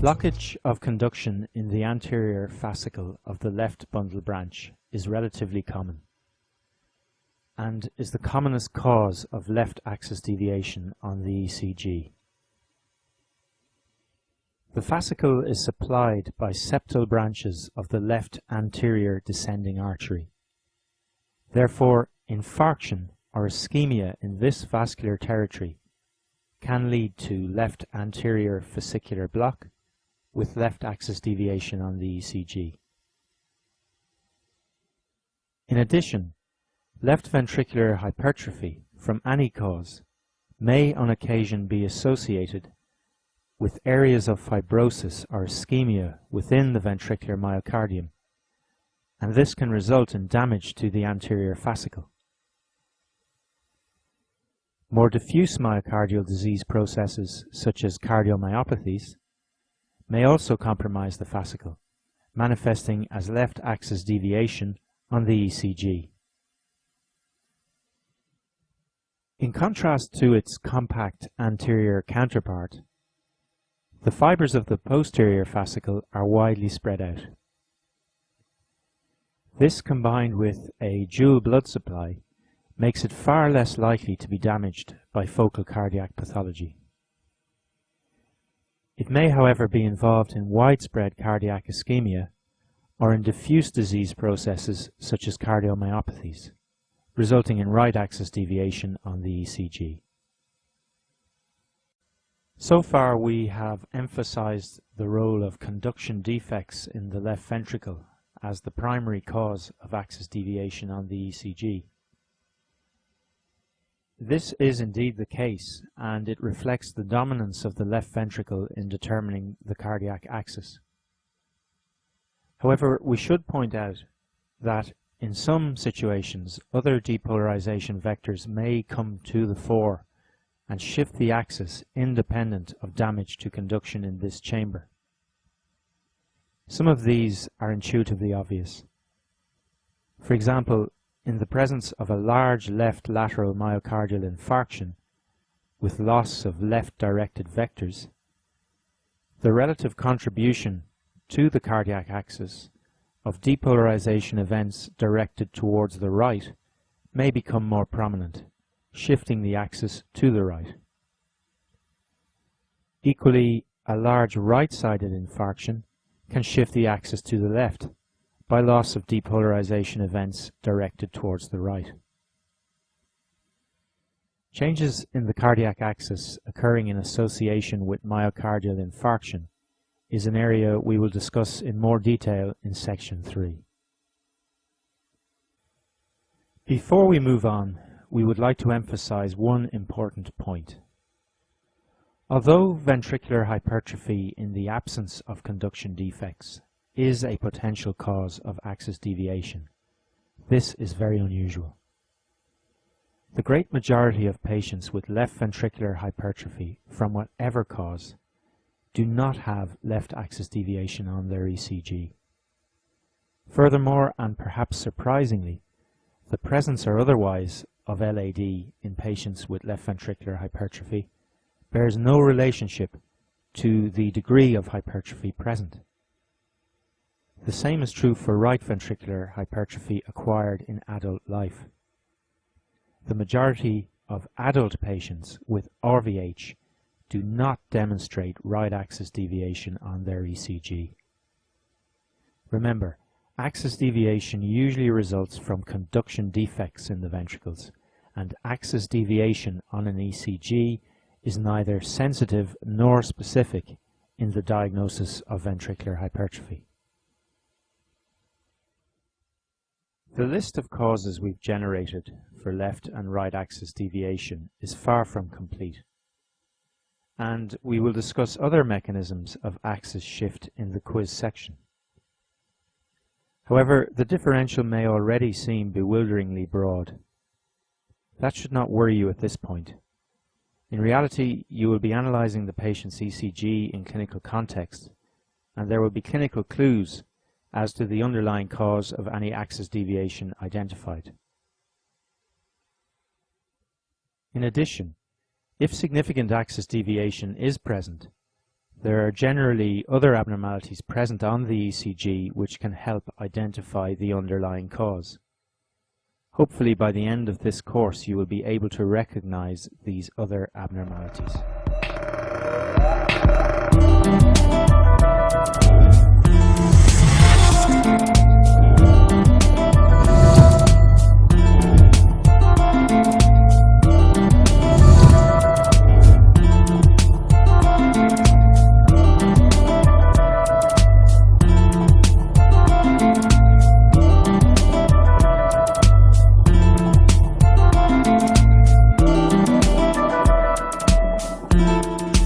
Blockage of conduction in the anterior fascicle of the left bundle branch is relatively common and is the commonest cause of left axis deviation on the ECG. The fascicle is supplied by septal branches of the left anterior descending artery. Therefore, infarction or ischemia in this vascular territory can lead to left anterior fascicular block with left axis deviation on the ECG. In addition, left ventricular hypertrophy from any cause may on occasion be associated with areas of fibrosis or ischemia within the ventricular myocardium, and this can result in damage to the anterior fascicle. More diffuse myocardial disease processes, such as cardiomyopathies, may also compromise the fascicle, manifesting as left axis deviation on the ECG. In contrast to its compact anterior counterpart, the fibers of the posterior fascicle are widely spread out. This, combined with a dual blood supply, makes it far less likely to be damaged by focal cardiac pathology. It may, however, be involved in widespread cardiac ischemia or in diffuse disease processes such as cardiomyopathies, resulting in right axis deviation on the ECG. So far we have emphasized the role of conduction defects in the left ventricle as the primary cause of axis deviation on the ECG. This is indeed the case, and it reflects the dominance of the left ventricle in determining the cardiac axis. However, we should point out that in some situations other depolarization vectors may come to the fore and shift the axis independent of damage to conduction in this chamber. Some of these are intuitively obvious. For example, in the presence of a large left lateral myocardial infarction with loss of left-directed vectors, the relative contribution to the cardiac axis of depolarization events directed towards the right may become more prominent, shifting the axis to the right. Equally, a large right-sided infarction can shift the axis to the left by loss of depolarization events directed towards the right. Changes in the cardiac axis occurring in association with myocardial infarction is an area we will discuss in more detail in section 3. Before we move on, we would like to emphasize one important point. Although ventricular hypertrophy in the absence of conduction defects is a potential cause of axis deviation, this is very unusual. The great majority of patients with left ventricular hypertrophy from whatever cause do not have left axis deviation on their ECG. Furthermore, and perhaps surprisingly, the presence or otherwise of LAD in patients with left ventricular hypertrophy bears no relationship to the degree of hypertrophy present. The same is true for right ventricular hypertrophy acquired in adult life. The majority of adult patients with RVH do not demonstrate right axis deviation on their ECG. Remember, axis deviation usually results from conduction defects in the ventricles, and axis deviation on an ECG is neither sensitive nor specific in the diagnosis of ventricular hypertrophy. The list of causes we've generated for left and right axis deviation is far from complete, and we will discuss other mechanisms of axis shift in the quiz section. However, the differential may already seem bewilderingly broad. That should not worry you at this point. In reality, you will be analyzing the patient's ECG in clinical context, and there will be clinical clues as to the underlying cause of any axis deviation identified. In addition, if significant axis deviation is present, There are generally other abnormalities present on the ECG which can help identify the underlying cause. Hopefully by the end of this course you will be able to recognize these other abnormalities.